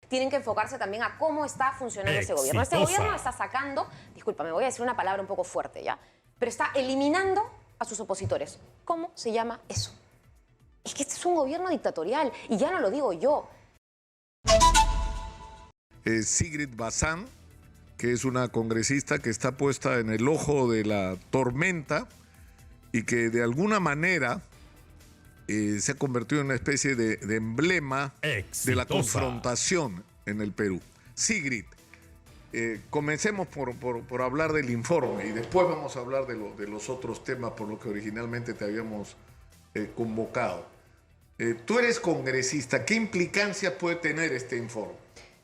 tienen que enfocarse también a cómo está funcionando ese gobierno. Este gobierno está sacando, disculpa, me voy a decir una palabra un poco fuerte ya, pero está eliminando a sus opositores. ¿Cómo se llama eso? Es que este es un gobierno dictatorial y ya no lo digo yo. Sigrid Bazán, que es una congresista que está puesta en el ojo de la tormenta y que de alguna manera se ha convertido en una especie de emblema de la confrontación en el Perú. Sigrid, comencemos por hablar del informe y después vamos a hablar de los otros temas por los que originalmente te habíamos convocado. Tú eres congresista, ¿qué implicancias puede tener este informe?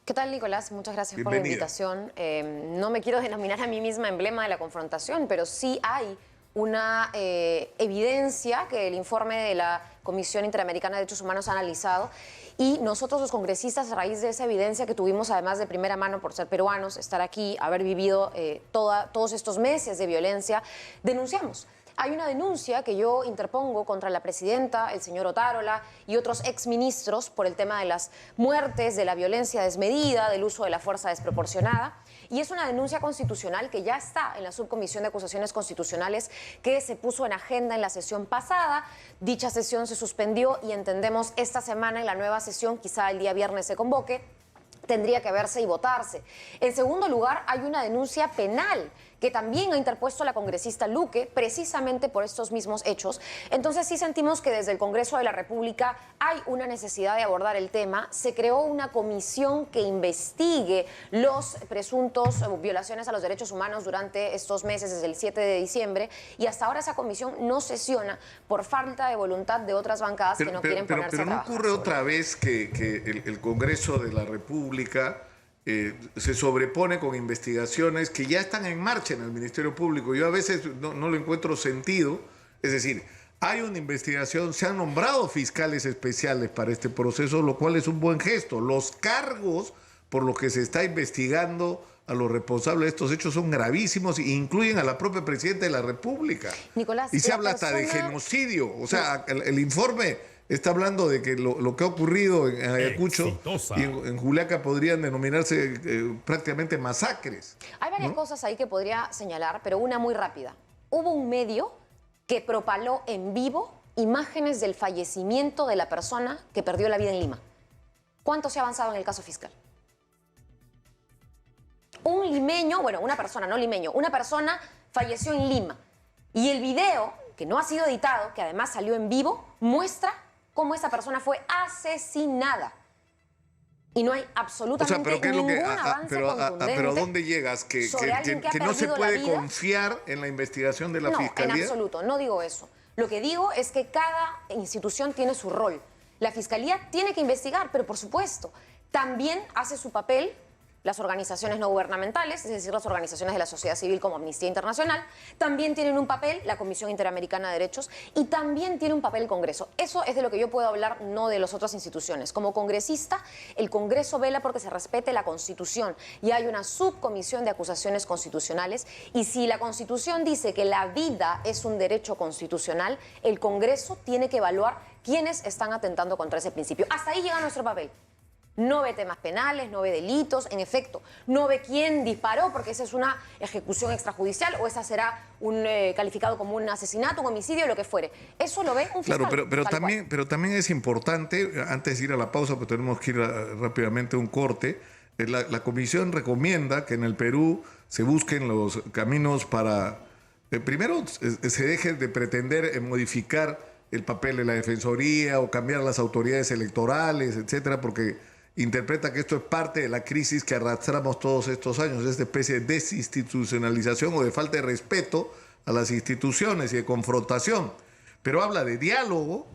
¿Qué tal, Nicolás? Muchas gracias Bienvenida. por la invitación. No me quiero denominar a mí misma emblema de la confrontación, pero sí hay una evidencia que el informe de la Comisión Interamericana de Derechos Humanos ha analizado, y nosotros los congresistas, a raíz de esa evidencia que tuvimos además de primera mano por ser peruanos, estar aquí, haber vivido todos estos meses de violencia, denunciamos. Hay una denuncia que yo interpongo contra la presidenta, el señor Otárola y otros exministros por el tema de las muertes, de la violencia desmedida, del uso de la fuerza desproporcionada. Y es una denuncia constitucional que ya está en la Subcomisión de Acusaciones Constitucionales que se puso en agenda en la sesión pasada. Dicha sesión se suspendió y entendemos esta semana en la nueva sesión, quizá el día viernes se convoque, tendría que verse y votarse. En segundo lugar, hay una denuncia penal que también ha interpuesto la congresista Luque, precisamente por estos mismos hechos. Entonces sí sentimos que desde el Congreso de la República hay una necesidad de abordar el tema. Se creó una comisión que investigue los presuntos violaciones a los derechos humanos durante estos meses, desde el 7 de diciembre, y hasta ahora esa comisión no sesiona por falta de voluntad de otras bancadas que no quieren ponerse a trabajar. Pero no ocurre otra vez que el Congreso de la República se sobrepone con investigaciones que ya están en marcha en el Ministerio Público. Yo a veces no le encuentro sentido. Es decir, hay una investigación, se han nombrado fiscales especiales para este proceso, lo cual es un buen gesto. Los cargos por los que se está investigando a los responsables de estos hechos son gravísimos e incluyen a la propia Presidenta de la República. Nicolás, y se habla hasta de genocidio. O sea, el informe está hablando de que lo que ha ocurrido en Ayacucho y en Juliaca podrían denominarse prácticamente masacres. Hay varias cosas ahí que podría señalar, pero una muy rápida. Hubo un medio que propaló en vivo imágenes del fallecimiento de la persona que perdió la vida en Lima. ¿Cuánto se ha avanzado en el caso fiscal? Un limeño, bueno, una persona, no limeño, una persona falleció en Lima. Y el video, que no ha sido editado, que además salió en vivo, muestra cómo esa persona fue asesinada. Y no hay absolutamente ningún avance contundente. Pero ¿a dónde llegas? ¿Que no se puede confiar en la investigación de la Fiscalía? No, en absoluto, no digo eso. Lo que digo es que cada institución tiene su rol. La Fiscalía tiene que investigar, pero por supuesto, también hace su papel las organizaciones no gubernamentales, es decir, las organizaciones de la sociedad civil como Amnistía Internacional, también tienen un papel la Comisión Interamericana de Derechos y también tiene un papel el Congreso. Eso es de lo que yo puedo hablar, no de las otras instituciones. Como congresista, el Congreso vela porque se respete la Constitución y hay una subcomisión de acusaciones constitucionales, y si la Constitución dice que la vida es un derecho constitucional, el Congreso tiene que evaluar quiénes están atentando contra ese principio. Hasta ahí llega nuestro papel. No ve temas penales, no ve delitos, en efecto, no ve quién disparó, porque esa es una ejecución extrajudicial o esa será calificado como un asesinato, un homicidio, lo que fuere. Eso lo ve un fiscal. Claro, pero también es importante, antes de ir a la pausa, porque tenemos que ir rápidamente a un corte, la Comisión recomienda que en el Perú se busquen los caminos para, primero, se deje de pretender modificar el papel de la Defensoría o cambiar las autoridades electorales, etcétera, porque interpreta que esto es parte de la crisis que arrastramos todos estos años, esta especie de desinstitucionalización o de falta de respeto a las instituciones y de confrontación. Pero habla de diálogo,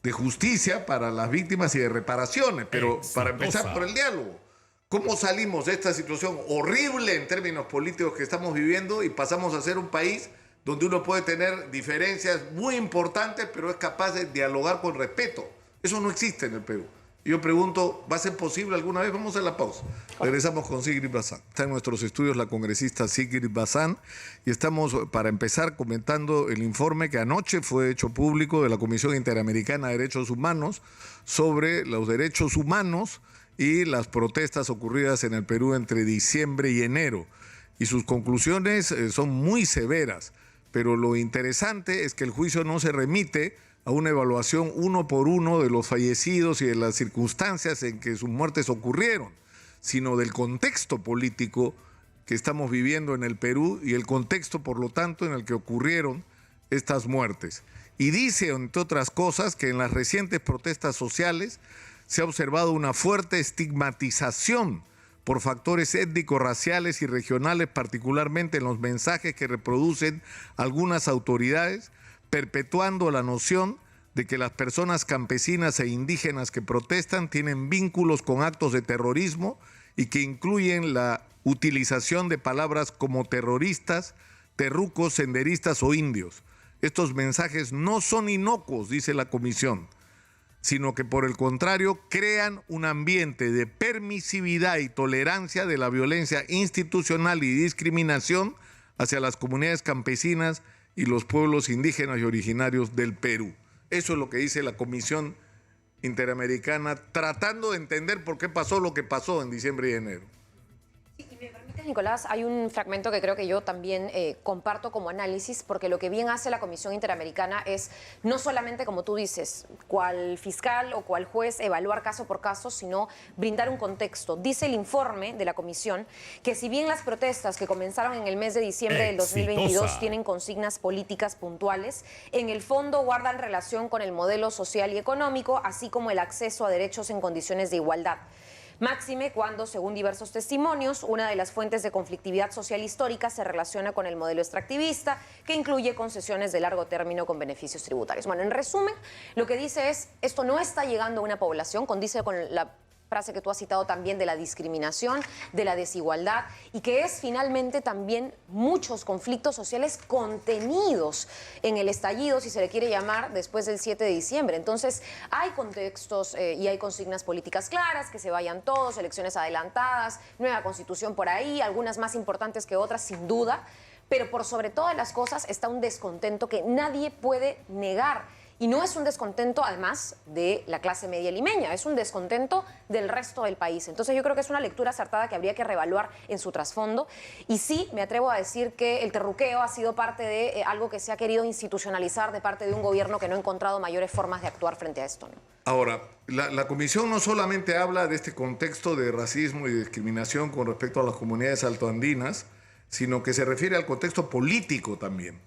de justicia para las víctimas y de reparaciones. Pero para empezar por el diálogo, ¿cómo salimos de esta situación horrible en términos políticos que estamos viviendo y pasamos a ser un país donde uno puede tener diferencias muy importantes, pero es capaz de dialogar con respeto? Eso no existe en el Perú. Yo pregunto, ¿va a ser posible alguna vez? Vamos a la pausa. Regresamos con Sigrid Bazán. Está en nuestros estudios la congresista Sigrid Bazán y estamos, para empezar, comentando el informe que anoche fue hecho público de la Comisión Interamericana de Derechos Humanos sobre los derechos humanos y las protestas ocurridas en el Perú entre diciembre y enero. Y sus conclusiones son muy severas, pero lo interesante es que el juicio no se remite a una evaluación uno por uno de los fallecidos y de las circunstancias en que sus muertes ocurrieron, sino del contexto político que estamos viviendo en el Perú y el contexto, por lo tanto, en el que ocurrieron estas muertes. Y dice, entre otras cosas, que en las recientes protestas sociales se ha observado una fuerte estigmatización por factores étnicos, raciales y regionales, particularmente en los mensajes que reproducen algunas autoridades, perpetuando la noción de que las personas campesinas e indígenas que protestan tienen vínculos con actos de terrorismo y que incluyen la utilización de palabras como terroristas, terrucos, senderistas o indios. Estos mensajes no son inocuos, dice la comisión, sino que por el contrario crean un ambiente de permisividad y tolerancia de la violencia institucional y discriminación hacia las comunidades campesinas y los pueblos indígenas y originarios del Perú. Eso es lo que dice la Comisión Interamericana, tratando de entender por qué pasó lo que pasó en diciembre y enero. Y me permites, Nicolás, hay un fragmento que creo que yo también comparto como análisis, porque lo que bien hace la Comisión Interamericana es no solamente, como tú dices, cual fiscal o cual juez evaluar caso por caso, sino brindar un contexto. Dice el informe de la Comisión que si bien las protestas que comenzaron en el mes de diciembre del 2022 tienen consignas políticas puntuales, en el fondo guardan relación con el modelo social y económico, así como el acceso a derechos en condiciones de igualdad. Máxime cuando, según diversos testimonios, una de las fuentes de conflictividad social histórica se relaciona con el modelo extractivista, que incluye concesiones de largo término con beneficios tributarios. Bueno, en resumen, lo que dice es, esto no está llegando a una población, condice con la frase que tú has citado también de la discriminación, de la desigualdad, y que es finalmente también muchos conflictos sociales contenidos en el estallido, si se le quiere llamar, después del 7 de diciembre. Entonces, hay contextos y hay consignas políticas claras, que se vayan todos, elecciones adelantadas, nueva constitución por ahí, algunas más importantes que otras, sin duda, pero por sobre todas las cosas está un descontento que nadie puede negar. Y no es un descontento, además, de la clase media limeña, es un descontento del resto del país. Entonces yo creo que es una lectura acertada que habría que reevaluar en su trasfondo. Y sí, me atrevo a decir que el terruqueo ha sido parte de algo que se ha querido institucionalizar de parte de un gobierno que no ha encontrado mayores formas de actuar frente a esto, ¿no? Ahora, la Comisión no solamente habla de este contexto de racismo y discriminación con respecto a las comunidades altoandinas, sino que se refiere al contexto político también.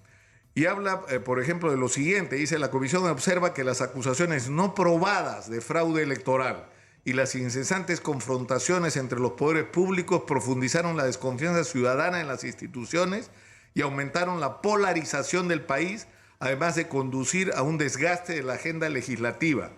Y habla, por ejemplo, de lo siguiente. Dice, la comisión observa que las acusaciones no probadas de fraude electoral y las incesantes confrontaciones entre los poderes públicos profundizaron la desconfianza ciudadana en las instituciones y aumentaron la polarización del país, además de conducir a un desgaste de la agenda legislativa.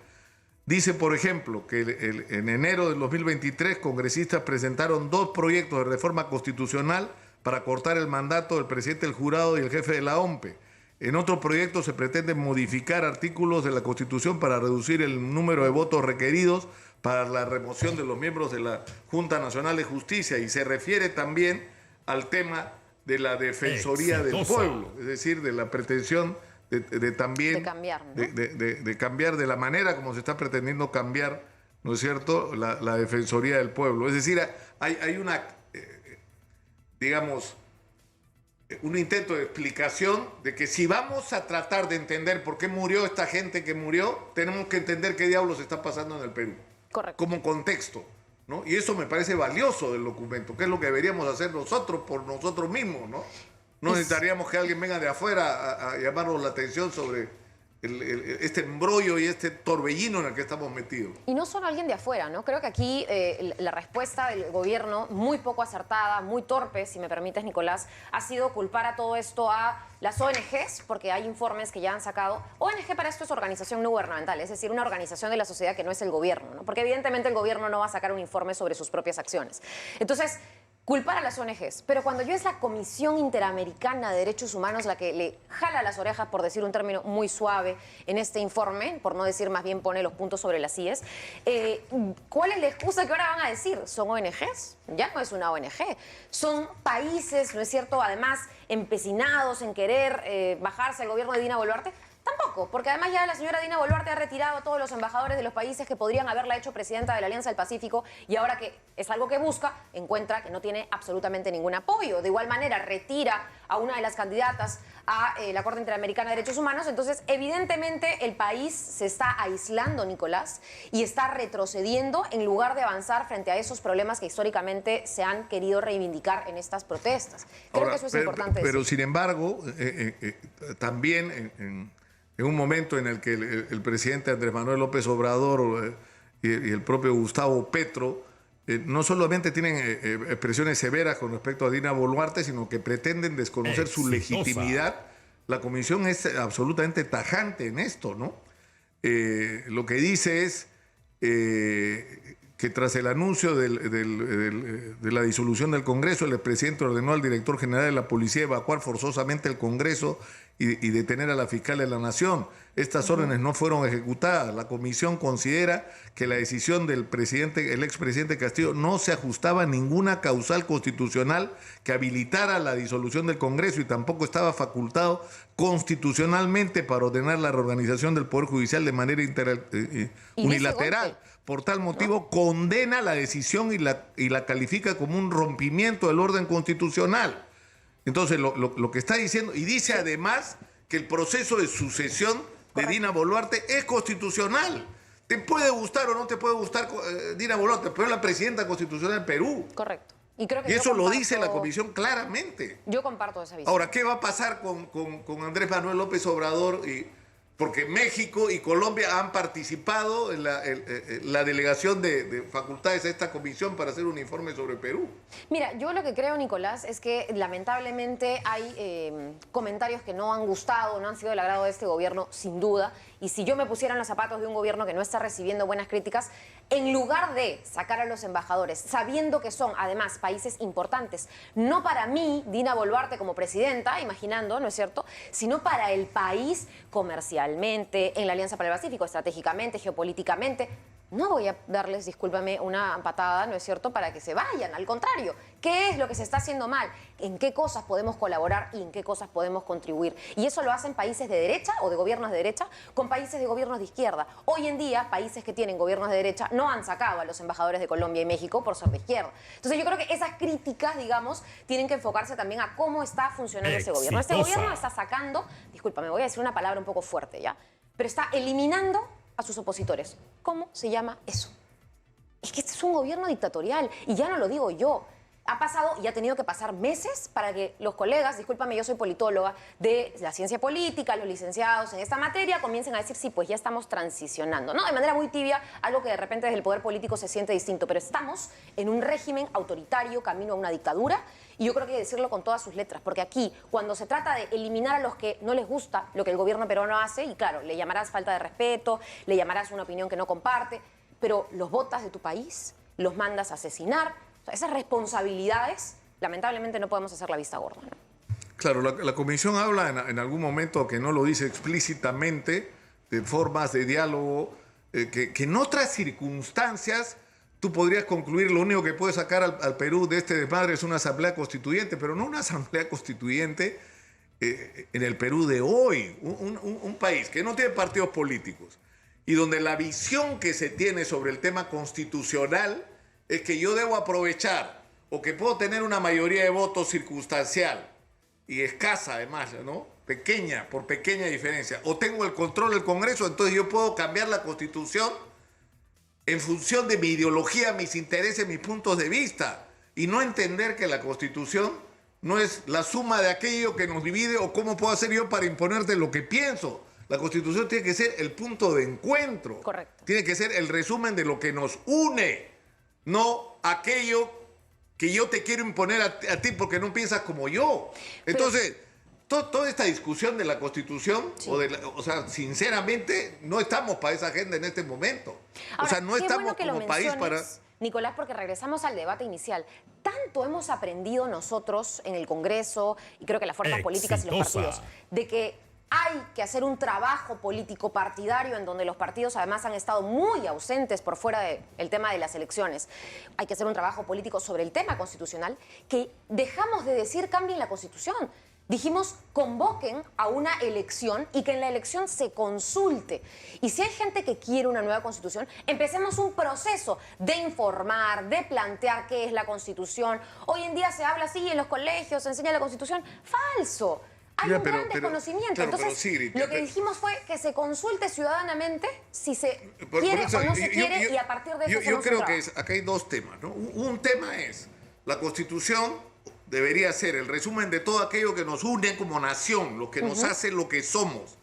Dice, por ejemplo, que en enero del 2023 congresistas presentaron 2 proyectos de reforma constitucional para cortar el mandato del presidente del jurado y el jefe de la OMPE. En otro proyecto se pretende modificar artículos de la Constitución para reducir el número de votos requeridos para la remoción de los miembros de la Junta Nacional de Justicia, y se refiere también al tema de la Defensoría del Pueblo, es decir, de la pretensión de también cambiar, ¿no? de cambiar de la manera como se está pretendiendo cambiar, ¿no es cierto?, la Defensoría del Pueblo. Es decir, hay una, digamos, un intento de explicación de que si vamos a tratar de entender por qué murió esta gente que murió, tenemos que entender qué diablos está pasando en el Perú. Correcto. Como contexto, ¿no? Y eso me parece valioso del documento, que es lo que deberíamos hacer nosotros por nosotros mismos, ¿no? No necesitaríamos que alguien venga de afuera a llamarnos la atención sobre este embrollo y este torbellino en el que estamos metidos. Y no solo alguien de afuera, ¿no? Creo que aquí la respuesta del gobierno, muy poco acertada, muy torpe, si me permites, Nicolás, ha sido culpar a todo esto a las ONGs, porque hay informes que ya han sacado. ONG para esto es organización no gubernamental, es decir, una organización de la sociedad que no es el gobierno, ¿no? Porque evidentemente el gobierno no va a sacar un informe sobre sus propias acciones. Entonces, culpar a las ONGs, pero cuando yo es la Comisión Interamericana de Derechos Humanos la que le jala las orejas, por decir un término muy suave, en este informe, por no decir más bien pone los puntos sobre las IES, ¿cuál es la excusa que ahora van a decir? ¿Son ONGs? Ya no es una ONG. Son países, ¿no es cierto?, además empecinados en querer bajarse al gobierno de Dina Boluarte. Están Tampoco, porque además ya la señora Dina Boluarte ha retirado a todos los embajadores de los países que podrían haberla hecho presidenta de la Alianza del Pacífico y ahora que es algo que busca, encuentra que no tiene absolutamente ningún apoyo. De igual manera, retira a una de las candidatas a la Corte Interamericana de Derechos Humanos. Entonces, evidentemente, el país se está aislando, Nicolás, y está retrocediendo en lugar de avanzar frente a esos problemas que históricamente se han querido reivindicar en estas protestas. Creo que eso es importante Pero, decir. sin embargo, también en un momento en el que el presidente Andrés Manuel López Obrador y el propio Gustavo Petro no solamente tienen expresiones severas con respecto a Dina Boluarte, sino que pretenden desconocer su legitimidad. La comisión es absolutamente tajante en esto, ¿no? Lo que dice es que tras el anuncio de la disolución del Congreso, el expresidente ordenó al director general de la policía evacuar forzosamente el Congreso y detener a la fiscal de la Nación. Estas órdenes no fueron ejecutadas. La comisión considera que la decisión del expresidente Castillo no se ajustaba a ninguna causal constitucional que habilitara la disolución del Congreso y tampoco estaba facultado constitucionalmente para ordenar la reorganización del Poder Judicial de manera unilateral. Por tal motivo, condena la decisión y la califica como un rompimiento del orden constitucional. Entonces, lo que está diciendo, y dice además que el proceso de sucesión de Dina Boluarte es constitucional. Te puede gustar o no te puede gustar Dina Boluarte, pero es la presidenta constitucional del Perú. Correcto. Y creo que Y eso lo dice la comisión claramente. Yo comparto esa visión. Ahora, ¿qué va a pasar con Andrés Manuel López Obrador? Porque México y Colombia han participado en la delegación de facultades a esta comisión para hacer un informe sobre Perú. Mira, yo lo que creo, Nicolás, es que lamentablemente hay comentarios que no han gustado, no han sido del agrado de este gobierno, sin duda. Y si yo me pusiera en los zapatos de un gobierno que no está recibiendo buenas críticas, en lugar de sacar a los embajadores, sabiendo que son, además, países importantes, no para mí, Dina Boluarte como presidenta, imaginando, ¿no es cierto?, sino para el país comercialmente, en la Alianza para el Pacífico, estratégicamente, geopolíticamente, no voy a darles, discúlpame, una patada, ¿no es cierto?, para que se vayan. Al contrario, ¿qué es lo que se está haciendo mal? ¿En qué cosas podemos colaborar y en qué cosas podemos contribuir? Y eso lo hacen países de derecha o de gobiernos de derecha con países de gobiernos de izquierda. Hoy en día, países que tienen gobiernos de derecha no han sacado a los embajadores de Colombia y México por ser de izquierda. Entonces yo creo que esas críticas, digamos, tienen que enfocarse también a cómo está funcionando ese gobierno. Este gobierno está sacando, discúlpame, voy a decir una palabra un poco fuerte, ¿ya? Pero está eliminando a sus opositores. ¿Cómo se llama eso? Es que este es un gobierno dictatorial y ya no lo digo yo. Ha pasado y ha tenido que pasar meses para que los colegas, discúlpame, yo soy politóloga, de la ciencia política, los licenciados en esta materia, comiencen a decir, sí, pues ya estamos transicionando, ¿no? De manera muy tibia, algo que de repente desde el poder político se siente distinto, pero estamos en un régimen autoritario, camino a una dictadura, y yo creo que hay que decirlo con todas sus letras, porque aquí, cuando se trata de eliminar a los que no les gusta lo que el gobierno peruano hace, y claro, le llamarás falta de respeto, le llamarás una opinión que no comparte, pero los botas de tu país, los mandas a asesinar. O sea, esas responsabilidades, lamentablemente, no podemos hacer la vista gorda, ¿no? Claro, la comisión habla en algún momento, que no lo dice explícitamente, de formas de diálogo, que en otras circunstancias tú podrías concluir lo único que puede sacar al Perú de este desmadre es una asamblea constituyente, pero no una asamblea constituyente en el Perú de hoy, un país que no tiene partidos políticos y donde la visión que se tiene sobre el tema constitucional es que yo debo aprovechar o que puedo tener una mayoría de votos circunstancial y escasa además, ¿no? Pequeña, por pequeña diferencia. O tengo el control del Congreso, entonces yo puedo cambiar la Constitución en función de mi ideología, mis intereses, mis puntos de vista. Y no entender que la Constitución no es la suma de aquello que nos divide o cómo puedo hacer yo para imponerte lo que pienso. La Constitución tiene que ser el punto de encuentro. Correcto. Tiene que ser el resumen de lo que nos une. No aquello que yo te quiero imponer a ti porque no piensas como yo. Entonces, toda esta discusión de la Constitución, sí, o sea, sinceramente, no estamos para esa agenda en este momento. Ahora, o sea, no estamos como país para... Nicolás, porque regresamos al debate inicial. Tanto hemos aprendido nosotros en el Congreso, y creo que las fuerzas políticas y los partidos, de que hay que hacer un trabajo político partidario en donde los partidos además han estado muy ausentes por fuera del tema de las elecciones. Hay que hacer un trabajo político sobre el tema constitucional que dejamos de decir cambien la Constitución. Dijimos, convoquen a una elección y que en la elección se consulte. Y si hay gente que quiere una nueva constitución, empecemos un proceso de informar, de plantear qué es la constitución. Hoy en día se habla así en los colegios, se enseña la constitución. ¡Falso! Hay un gran desconocimiento. Claro, Entonces, Sigrid, lo que dijimos fue que se consulte ciudadanamente si se quiere o no se quiere y a partir de eso yo creo que acá hay dos temas, ¿no? Un tema es la Constitución debería ser el resumen de todo aquello que nos une como nación, lo que nos hace lo que somos,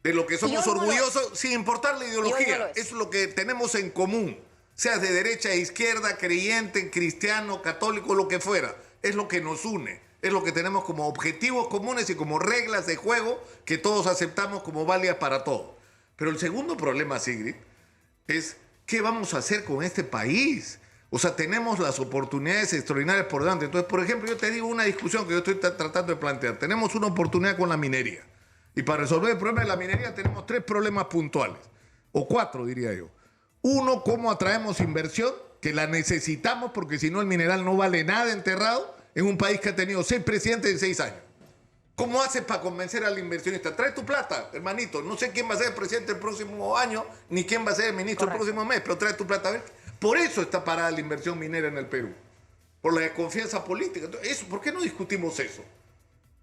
de lo que somos orgullosos, sin importar la ideología. Es lo que tenemos en común, seas de derecha e izquierda, creyente, cristiano, católico, lo que fuera. Es lo que nos une. Es lo que tenemos como objetivos comunes y como reglas de juego que todos aceptamos como válidas para todos. Pero el segundo problema, Sigrid, es ¿qué vamos a hacer con este país? O sea, tenemos las oportunidades extraordinarias por delante. Entonces, por ejemplo, yo te digo una discusión que yo estoy tratando de plantear. Tenemos una oportunidad con la minería. Y para resolver el problema de la minería tenemos 3 problemas puntuales. O 4, diría yo. Uno, ¿cómo atraemos inversión? Que la necesitamos porque si no el mineral no vale nada enterrado en un país que ha tenido 6 presidentes en 6 años. ¿Cómo haces para convencer al inversionista? Trae tu plata, hermanito. No sé quién va a ser el presidente el próximo año, ni quién va a ser el ministro el próximo mes, pero trae tu plata. A ver, por eso está parada la inversión minera en el Perú. Por la desconfianza política. Entonces, ¿por qué no discutimos eso?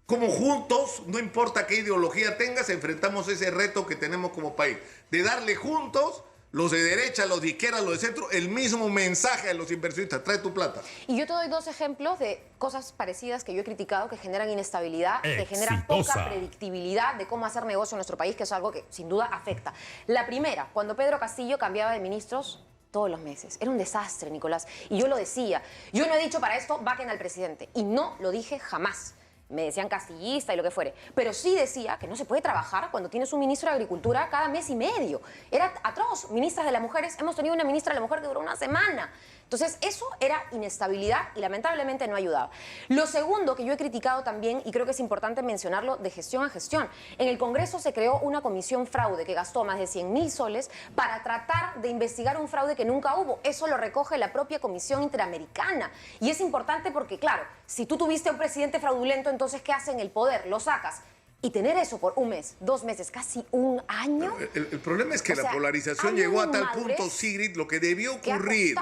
Como juntos, no importa qué ideología tengas, enfrentamos ese reto que tenemos como país. De darle juntos, los de derecha, los de izquierda, los de centro, el mismo mensaje a los inversionistas. Trae tu plata. Y yo te doy 2 ejemplos de cosas parecidas que yo he criticado, que generan inestabilidad, que generan poca predictibilidad de cómo hacer negocio en nuestro país, que es algo que sin duda afecta. La primera, cuando Pedro Castillo cambiaba de ministros todos los meses. Era un desastre, Nicolás. Y yo lo decía. Yo no he dicho para esto, vaquen al presidente. Y no lo dije jamás. Me decían castillista y lo que fuere. Pero sí decía que no se puede trabajar cuando tienes un ministro de Agricultura cada mes y medio. Era atroz. Ministras de las mujeres, hemos tenido una ministra de la mujer que duró una semana. Entonces, eso era inestabilidad y lamentablemente no ayudaba. Lo segundo que yo he criticado también, y creo que es importante mencionarlo, de gestión a gestión. En el Congreso se creó una comisión fraude que gastó más de 100.000 soles para tratar de investigar un fraude que nunca hubo. Eso lo recoge la propia Comisión Interamericana. Y es importante porque, claro, si tú tuviste un presidente fraudulento, entonces, ¿qué hace en el poder? Lo sacas. Y tener eso por 1 mes, 2 meses, casi 1 año. El problema es que la polarización llegó a tal punto, Sigrid, lo que debió ocurrir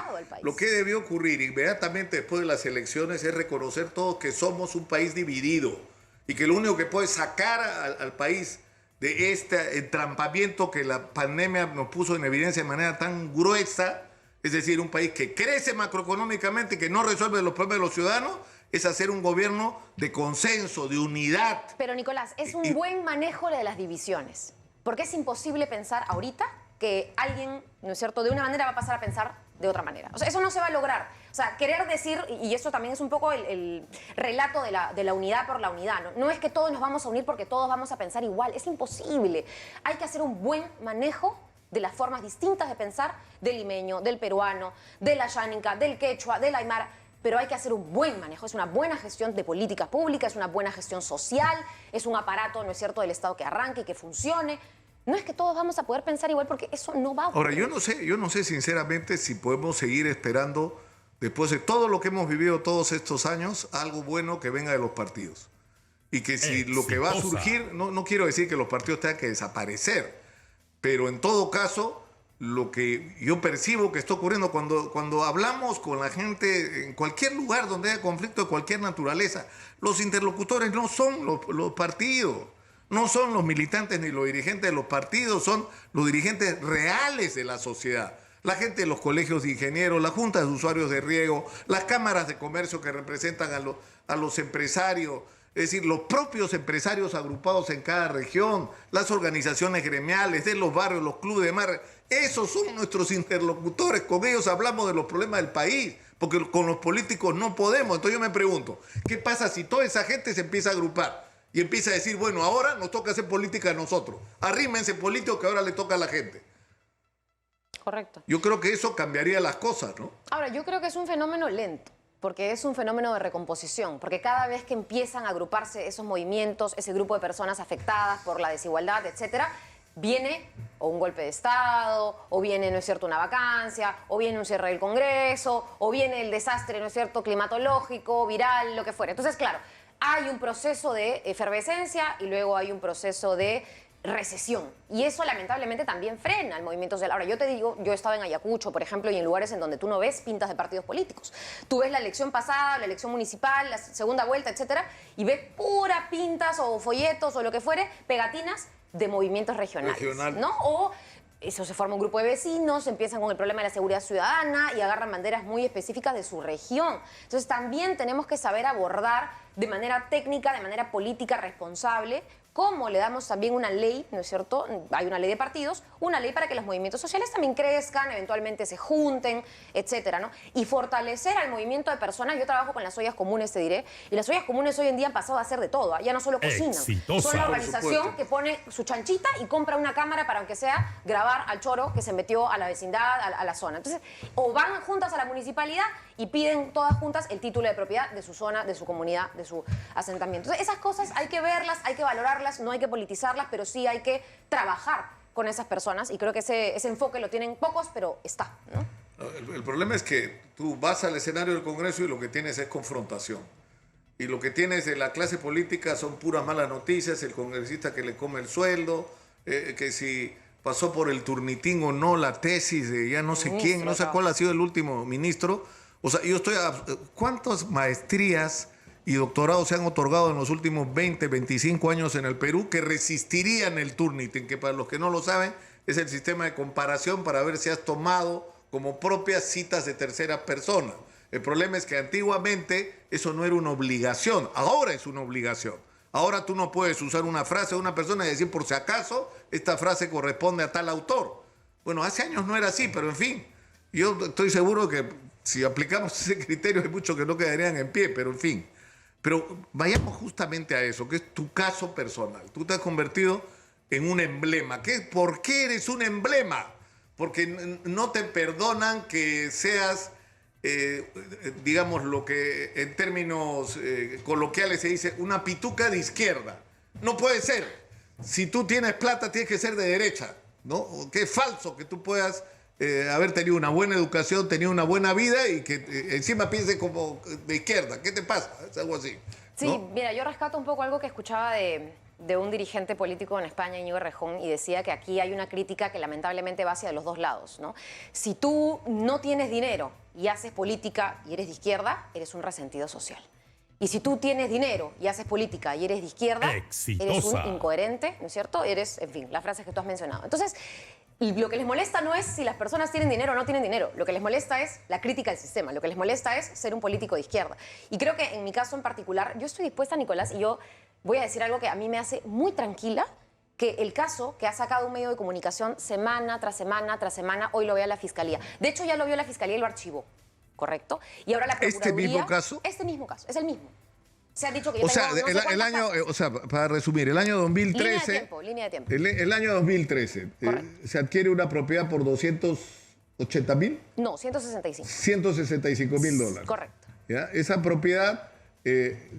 inmediatamente después de las elecciones es reconocer todos que somos un país dividido y que lo único que puede sacar al país de este entrampamiento que la pandemia nos puso en evidencia de manera tan gruesa, es decir, un país que crece macroeconómicamente y que no resuelve los problemas de los ciudadanos, es hacer un gobierno de consenso, de unidad. Pero, Nicolás, es un buen manejo de las divisiones. Porque es imposible pensar ahorita que alguien, ¿no es cierto?, de una manera va a pasar a pensar de otra manera. O sea, eso no se va a lograr. O sea, querer decir, y eso también es un poco el relato de la unidad por la unidad, ¿no? No es que todos nos vamos a unir porque todos vamos a pensar igual. Es imposible. Hay que hacer un buen manejo de las formas distintas de pensar del limeño, del peruano, de la yánica, del quechua, del aymara. Pero hay que hacer un buen manejo, es una buena gestión de política pública, es una buena gestión social, es un aparato, ¿no es cierto?, del Estado que arranque y que funcione. No es que todos vamos a poder pensar igual porque eso no va a ocurrir. Ahora, yo no sé sinceramente si podemos seguir esperando, después de todo lo que hemos vivido todos estos años, algo bueno que venga de los partidos. Y que si lo que va a surgir, no quiero decir que los partidos tengan que desaparecer, pero en todo caso, lo que yo percibo que está ocurriendo cuando hablamos con la gente en cualquier lugar donde haya conflicto de cualquier naturaleza, los interlocutores no son los partidos, no son los militantes ni los dirigentes de los partidos, son los dirigentes reales de la sociedad. La gente de los colegios de ingenieros, la junta de usuarios de riego, las cámaras de comercio que representan a los empresarios, es decir, los propios empresarios agrupados en cada región, las organizaciones gremiales de los barrios, los clubes de mar, esos son nuestros interlocutores, con ellos hablamos de los problemas del país, porque con los políticos no podemos. Entonces yo me pregunto, ¿qué pasa si toda esa gente se empieza a agrupar y empieza a decir, bueno, ahora nos toca hacer política a nosotros, arrímense políticos que ahora le toca a la gente? Correcto. Yo creo que eso cambiaría las cosas, ¿no? Ahora, yo creo que es un fenómeno lento, porque es un fenómeno de recomposición, porque cada vez que empiezan a agruparse esos movimientos, ese grupo de personas afectadas por la desigualdad, etcétera, viene o un golpe de Estado, o viene, ¿no es cierto?, una vacancia, o viene un cierre del Congreso, o viene el desastre, ¿no es cierto?, climatológico, viral, lo que fuera. Entonces, claro, hay un proceso de efervescencia y luego hay un proceso de recesión. Y eso lamentablemente también frena el movimiento social. Ahora, yo te digo, yo he estado en Ayacucho, por ejemplo, y en lugares en donde tú no ves pintas de partidos políticos. Tú ves la elección pasada, la elección municipal, la segunda vuelta, etcétera, y ves pura pintas o folletos o lo que fuere, pegatinas de movimientos regionales. ¿No? O eso, se forma un grupo de vecinos, empiezan con el problema de la seguridad ciudadana y agarran banderas muy específicas de su región. Entonces también tenemos que saber abordar de manera técnica, de manera política responsable, cómo le damos también una ley, ¿no es cierto? Hay una ley de partidos, una ley para que los movimientos sociales también crezcan, eventualmente se junten, etcétera, ¿no? Y fortalecer al movimiento de personas. Yo trabajo con las ollas comunes, te diré, y las ollas comunes hoy en día han pasado a hacer de todo, ya no solo cocinan. Exitosa. Son la organización que pone su chanchita y compra una cámara para, aunque sea, grabar al choro que se metió a la vecindad, a la zona. Entonces, o van juntas a la municipalidad y piden todas juntas el título de propiedad de su zona, de su comunidad, de su asentamiento. Entonces, esas cosas hay que verlas, hay que valorarlas, no hay que politizarlas, pero sí hay que trabajar con esas personas y creo que ese enfoque lo tienen pocos, pero está, ¿no? El problema es que tú vas al escenario del Congreso y lo que tienes es confrontación. Y lo que tienes de la clase política son puras malas noticias, el congresista que le come el sueldo, que si pasó por el turnitín o no la tesis de ya no sé quién, no sé cuál ha sido el último ministro. O sea, yo estoy... ¿Cuántas maestrías y doctorados se han otorgado en los últimos 20, 25 años en el Perú que resistirían el Turnitin? Que para los que no lo saben, es el sistema de comparación para ver si has tomado como propias citas de tercera persona. El problema es que antiguamente eso no era una obligación, ahora es una obligación. Ahora tú no puedes usar una frase de una persona y decir, por si acaso, esta frase corresponde a tal autor. Bueno, hace años no era así, pero en fin, yo estoy seguro que si aplicamos ese criterio hay muchos que no quedarían en pie, pero en fin. Pero vayamos justamente a eso, que es tu caso personal. Tú te has convertido en un emblema. ¿Por qué eres un emblema? Porque no te perdonan que seas, digamos, lo que en términos coloquiales se dice, una pituca de izquierda. No puede ser. Si tú tienes plata, tienes que ser de derecha, ¿no? Que es falso que tú puedas haber tenido una buena educación, tenido una buena vida y que encima pienses como de izquierda. ¿Qué te pasa? Es algo así, Sí, ¿no? mira, yo rescato un poco algo que escuchaba de un dirigente político en España, Íñigo Errejón, y decía que aquí hay una crítica que lamentablemente va hacia los dos lados, ¿no? Si tú no tienes dinero y haces política y eres de izquierda, eres un resentido social. Y si tú tienes dinero y haces política y eres de izquierda, Exitosa. eres un incoherente, ¿no es cierto? Eres, en fin, las frases que tú has mencionado. Entonces, lo que les molesta no es si las personas tienen dinero o no tienen dinero. Lo que les molesta es la crítica al sistema. Lo que les molesta es ser un político de izquierda. Y creo que en mi caso en particular, yo estoy dispuesta, Nicolás, y yo voy a decir algo que a mí me hace muy tranquila, que el caso que ha sacado un medio de comunicación semana tras semana tras semana, hoy lo vea la Fiscalía. De hecho, ya lo vio la Fiscalía y lo archivó, ¿correcto? Y ahora la Procuraduría... ¿Este mismo caso? Este mismo caso, es el mismo. Se ha dicho que yo O sea, tengo no sé el cuántos año, casos. o sea, para resumir, el año 2013... Línea de tiempo. El año 2013, se adquiere una propiedad por 280 mil, No, 165. 165 mil dólares. Correcto. ¿Ya? Esa propiedad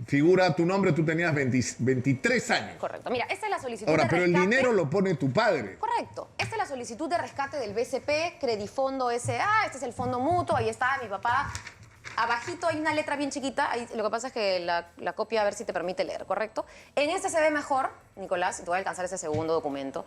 figura a tu nombre, tú tenías 23 años. Correcto. Mira, esta es la solicitud Ahora, de pero el rescate. dinero lo pone tu padre. Correcto. Esta es la solicitud de rescate del BCP, Credifondo S.A., este es el fondo mutuo, ahí está mi papá. Abajito hay una letra bien chiquita, ahí, lo que pasa es que la copia, a ver si te permite leer, ¿correcto? En este se ve mejor, Nicolás, y te voy a alcanzar ese segundo documento.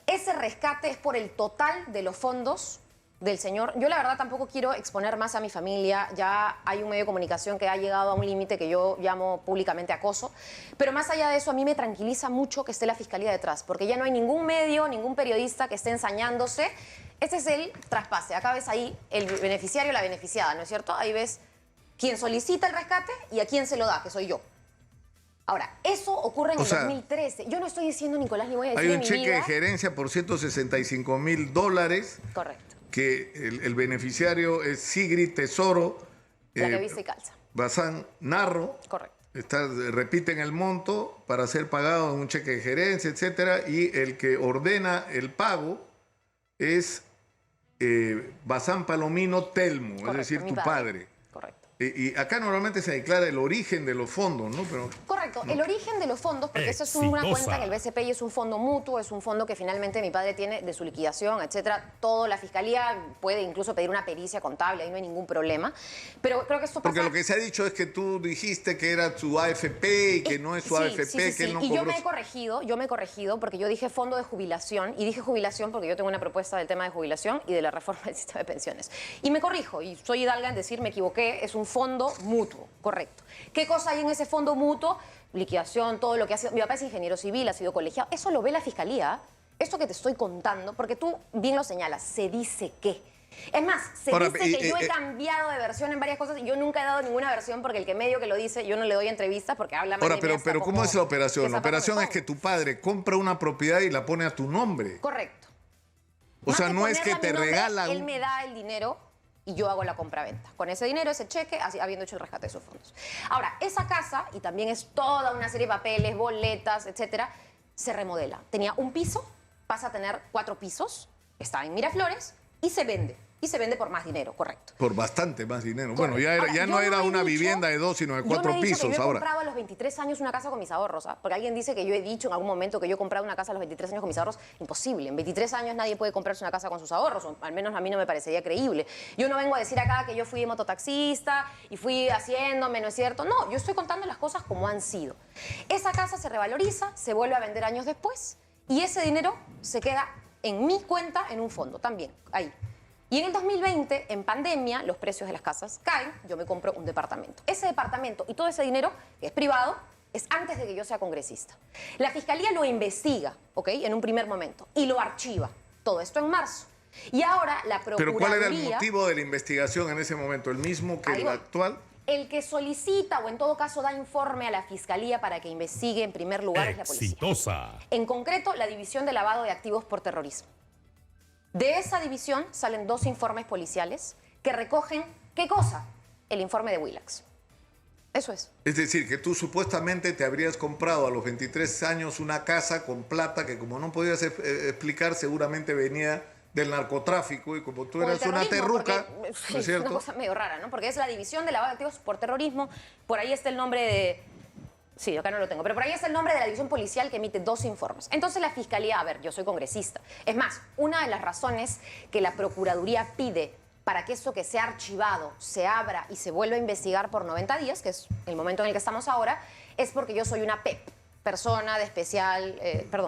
Ese rescate es por el total de los fondos del señor. Yo la verdad tampoco quiero exponer más a mi familia, ya hay un medio de comunicación que ha llegado a un límite que yo llamo públicamente acoso, pero más allá de eso a mí me tranquiliza mucho que esté la Fiscalía detrás, porque ya no hay ningún medio, ningún periodista que esté ensañándose. Este es el traspase. Acá ves ahí el beneficiario, la beneficiada, ¿no es cierto? Ahí ves quién solicita el rescate y a quién se lo da, que soy yo. Ahora, eso ocurre en el 2013. Yo no estoy diciendo, Nicolás, ni voy a decir Hay en un mi cheque de vida. gerencia por 165 mil dólares. Correcto. Que el beneficiario es Sigrid Tesoro. La que viste y calza. Bazán Narro. Correcto. Repiten el monto para ser pagado en un cheque de gerencia, etcétera. Y el que ordena el pago es Bazán Palomino Telmo, Correcto, es decir, mi tu padre. Correcto. Y acá normalmente se declara el origen de los fondos, ¿no? Pero... Correcto. Correcto. El origen de los fondos, porque esa es una cuenta en el BCP y es un fondo mutuo, es un fondo que finalmente mi padre tiene de su liquidación, etcétera. Todo, la fiscalía puede incluso pedir una pericia contable, ahí no hay ningún problema. Pero creo que esto pasa... Porque lo que se ha dicho es que tú dijiste que era su AFP y que no es su AFP, que él no y cobró... yo me he corregido porque yo dije fondo de jubilación y dije jubilación porque yo tengo una propuesta del tema de jubilación y de la reforma del sistema de pensiones. Y me corrijo, y soy hidalga en decir me equivoqué, es un fondo mutuo, correcto. ¿Qué cosa hay en ese fondo mutuo? Liquidación, todo lo que ha sido... Mi papá es ingeniero civil, ha sido colegiado. Eso lo ve la fiscalía. Esto que te estoy contando, porque tú bien lo señalas, se dice que... Es más, se dice que yo he cambiado de versión en varias cosas y yo nunca he dado ninguna versión porque el que medio que lo dice, yo no le doy entrevistas porque habla mal de mí. Pero ¿cómo es la operación? La operación es que tu padre compra una propiedad y la pone a tu nombre. Correcto. O sea, no es que te regala... Él me da el dinero y yo hago la compraventa. Con ese dinero, ese cheque, así, habiendo hecho el rescate de sus fondos. Ahora, esa casa, y también es toda una serie de papeles, boletas, etcétera, se remodela. Tenía un piso, pasa a tener 4 pisos, está en Miraflores y se vende. Y se vende por más dinero, correcto. Por bastante más dinero. Correcto. Bueno, ya no era una vivienda de 2, sino de 4 pisos yo no he ahora. comprado a los 23 años una casa con mis ahorros, ¿ah? Porque alguien dice que yo he dicho en algún momento que yo he comprado una casa a los 23 años con mis ahorros. Imposible. En 23 años nadie puede comprarse una casa con sus ahorros, o al menos a mí no me parecería creíble. Yo no vengo a decir acá que yo fui mototaxista y fui haciéndome, ¿no es cierto? No, yo estoy contando las cosas como han sido. Esa casa se revaloriza, se vuelve a vender años después y ese dinero se queda en mi cuenta en un fondo también, ahí. Y en el 2020, en pandemia, los precios de las casas caen, yo me compro un departamento. Ese departamento y todo ese dinero, que es privado, es antes de que yo sea congresista. La Fiscalía lo investiga, ¿ok? En un primer momento, y lo archiva. Todo esto en marzo. Y ahora la Procuraduría... ¿Pero cuál era el motivo de la investigación en ese momento? ¿El mismo que el actual? El que solicita o en todo caso da informe a la Fiscalía para que investigue en primer lugar es la policía. En concreto, la División de Lavado de Activos por Terrorismo. De esa división salen 2 informes policiales que recogen, ¿qué cosa? El informe de Willax. Eso es. Es decir, que tú supuestamente te habrías comprado a los 23 años una casa con plata que como no podías explicar seguramente venía del narcotráfico y como tú eras una terruca, porque, ¿no es cierto? Es una cosa medio rara, ¿no? Porque es la División de Lavado de Activos por Terrorismo, por ahí está el nombre de... Sí, acá no lo tengo, pero por ahí es el nombre de la división policial que emite 2 informes. Entonces la Fiscalía, a ver, yo soy congresista. Es más, una de las razones que la Procuraduría pide para que eso que sea archivado se abra y se vuelva a investigar por 90 días, que es el momento en el que estamos ahora, es porque yo soy una PEP, persona de especial,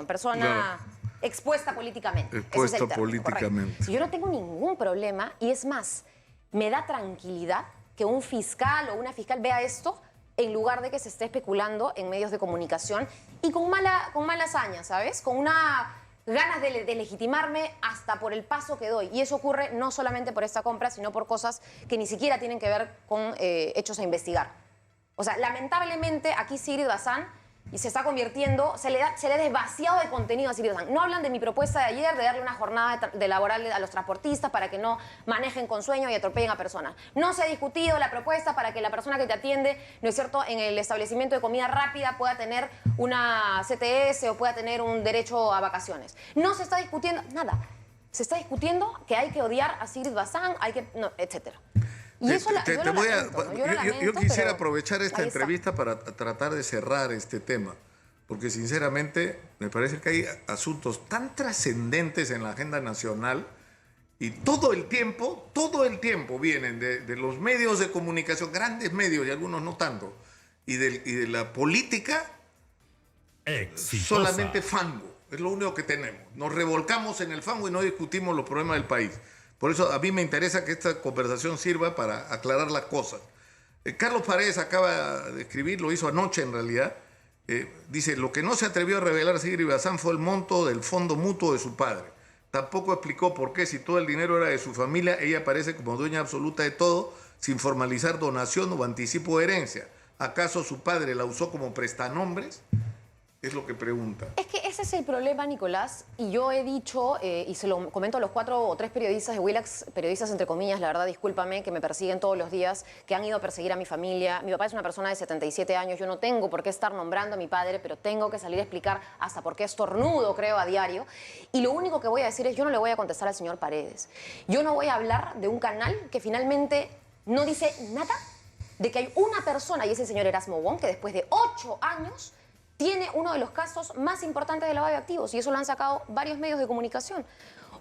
persona expuesta políticamente. Expuesta políticamente. Correcto. Yo no tengo ningún problema y es más, me da tranquilidad que un fiscal o una fiscal vea esto en lugar de que se esté especulando en medios de comunicación y con mala hazaña, ¿sabes? Con una ganas de legitimarme hasta por el paso que doy. Y eso ocurre no solamente por esta compra, sino por cosas que ni siquiera tienen que ver con hechos a investigar. O sea, lamentablemente aquí Sigrid Bazán y se está convirtiendo, se le ha desvaciado de contenido a Sigrid Bazán. No hablan de mi propuesta de ayer de darle una jornada de laboral a los transportistas para que no manejen con sueño y atropellen a personas. No se ha discutido la propuesta para que la persona que te atiende, ¿no es cierto?, en el establecimiento de comida rápida pueda tener una CTS o pueda tener un derecho a vacaciones. No se está discutiendo nada. Se está discutiendo que hay que odiar a Sigrid Bazán, etcétera. Y eso yo quisiera aprovechar esta entrevista para tratar de cerrar este tema, porque sinceramente me parece que hay asuntos tan trascendentes en la agenda nacional y todo el tiempo vienen de los medios de comunicación, grandes medios y algunos no tanto, y de la política solamente fango, es lo único que tenemos. Nos revolcamos en el fango y no discutimos los problemas del país. Por eso a mí me interesa que esta conversación sirva para aclarar las cosas. Carlos Paredes acaba de escribir, lo hizo anoche en realidad, dice, lo que no se atrevió a revelar Sigrid Bazán fue el monto del fondo mutuo de su padre. Tampoco explicó por qué, si todo el dinero era de su familia, ella aparece como dueña absoluta de todo, sin formalizar donación o anticipo de herencia. ¿Acaso su padre la usó como prestanombres? Es lo que pregunta. Es que ese es el problema, Nicolás, y yo he dicho, y se lo comento a los 4 o 3 periodistas de Willax, periodistas entre comillas, la verdad, discúlpame, que me persiguen todos los días, que han ido a perseguir a mi familia. Mi papá es una persona de 77 años, yo no tengo por qué estar nombrando a mi padre, pero tengo que salir a explicar hasta por qué estornudo, creo, a diario. Y lo único que voy a decir es, yo no le voy a contestar al señor Paredes. Yo no voy a hablar de un canal que finalmente no dice nada de que hay una persona, y es el señor Erasmo Wong, que después de 8 años tiene uno de los casos más importantes de lavado de activos, y eso lo han sacado varios medios de comunicación.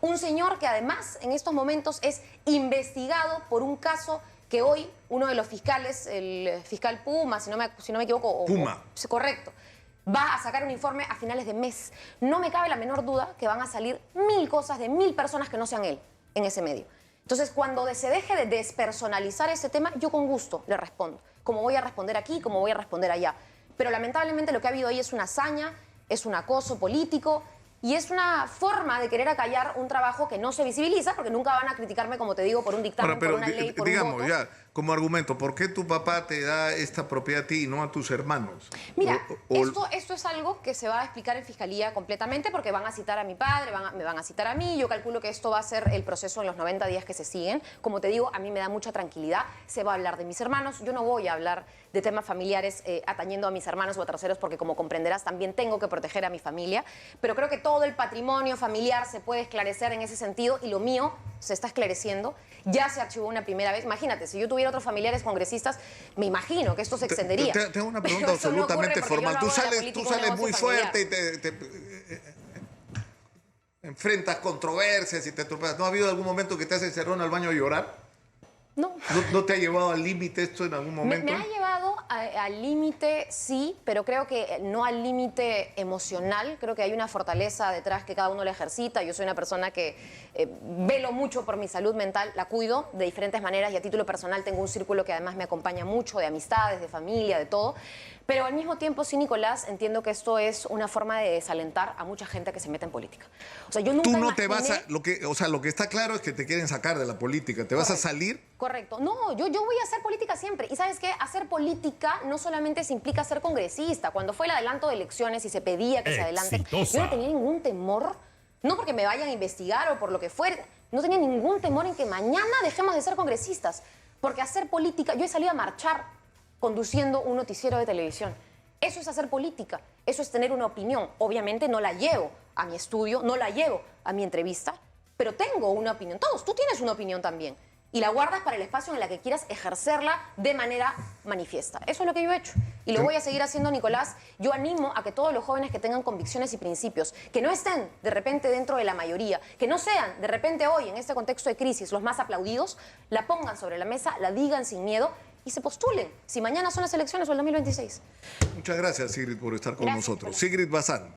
Un señor que además en estos momentos es investigado por un caso que hoy uno de los fiscales, el fiscal Puma, si no me equivoco... Puma. Correcto. Va a sacar un informe a finales de mes. No me cabe la menor duda que van a salir 1000 cosas de 1000 personas que no sean él en ese medio. Entonces, cuando se deje de despersonalizar ese tema, yo con gusto le respondo. Como voy a responder aquí, como voy a responder allá. Pero lamentablemente lo que ha habido ahí es una hazaña, es un acoso político y es una forma de querer acallar un trabajo que no se visibiliza, porque nunca van a criticarme, como te digo, por un dictamen, Ahora, pero por una ley, por digamos, un voto. ya, como argumento, ¿por qué tu papá te da esta propiedad a ti y no a tus hermanos? Mira, esto es algo que se va a explicar en Fiscalía completamente, porque van a citar a mi padre, me van a citar a mí. Yo calculo que esto va a ser el proceso en los 90 días que se siguen. Como te digo, a mí me da mucha tranquilidad. Se va a hablar de mis hermanos. Yo no voy a hablar de temas familiares atañendo a mis hermanos o a terceros, porque como comprenderás, también tengo que proteger a mi familia. Pero creo que todo el patrimonio familiar se puede esclarecer en ese sentido, y lo mío se está esclareciendo. Ya se archivó una primera vez. Imagínate, si yo tuviera otros familiares congresistas, me imagino que esto se extendería. Te hago una pregunta absolutamente formal. Tú sales muy fuerte y enfrentas controversias y te tropeas. ¿No ha habido algún momento que te has encerrado al baño a llorar? No. ¿No te ha llevado al límite esto en algún momento? Me ha llevado al límite, sí, pero creo que no al límite emocional. Creo que hay una fortaleza detrás que cada uno la ejercita. Yo soy una persona que velo mucho por mi salud mental, la cuido de diferentes maneras, y a título personal tengo un círculo que además me acompaña mucho, de amistades, de familia, de todo. Pero al mismo tiempo, sí, Nicolás, entiendo que esto es una forma de desalentar a mucha gente que se mete en política. O sea, yo nunca Tú no imaginé... te vas a... Lo que está claro es que te quieren sacar de la política. ¿Te vas a salir? Correcto. No, yo voy a hacer política siempre. Y ¿sabes qué? Hacer política no solamente se implica ser congresista. Cuando fue el adelanto de elecciones y se pedía que se adelanten, yo no tenía ningún temor, no porque me vayan a investigar o por lo que fuera, no tenía ningún temor en que mañana dejemos de ser congresistas. Porque hacer política... Yo he salido a marchar conduciendo un noticiero de televisión. Eso es hacer política, eso es tener una opinión. Obviamente no la llevo a mi estudio, no la llevo a mi entrevista, pero tengo una opinión. Todos, tú tienes una opinión también. Y la guardas para el espacio en el que quieras ejercerla de manera manifiesta. Eso es lo que yo he hecho. Y lo voy a seguir haciendo, Nicolás. Yo animo a que todos los jóvenes que tengan convicciones y principios, que no estén de repente dentro de la mayoría, que no sean de repente hoy, en este contexto de crisis, los más aplaudidos, la pongan sobre la mesa, la digan sin miedo y se postulen, si mañana son las elecciones o el 2026. Muchas gracias, Sigrid, por estar con nosotros. Nicolás. Sigrid Bazán.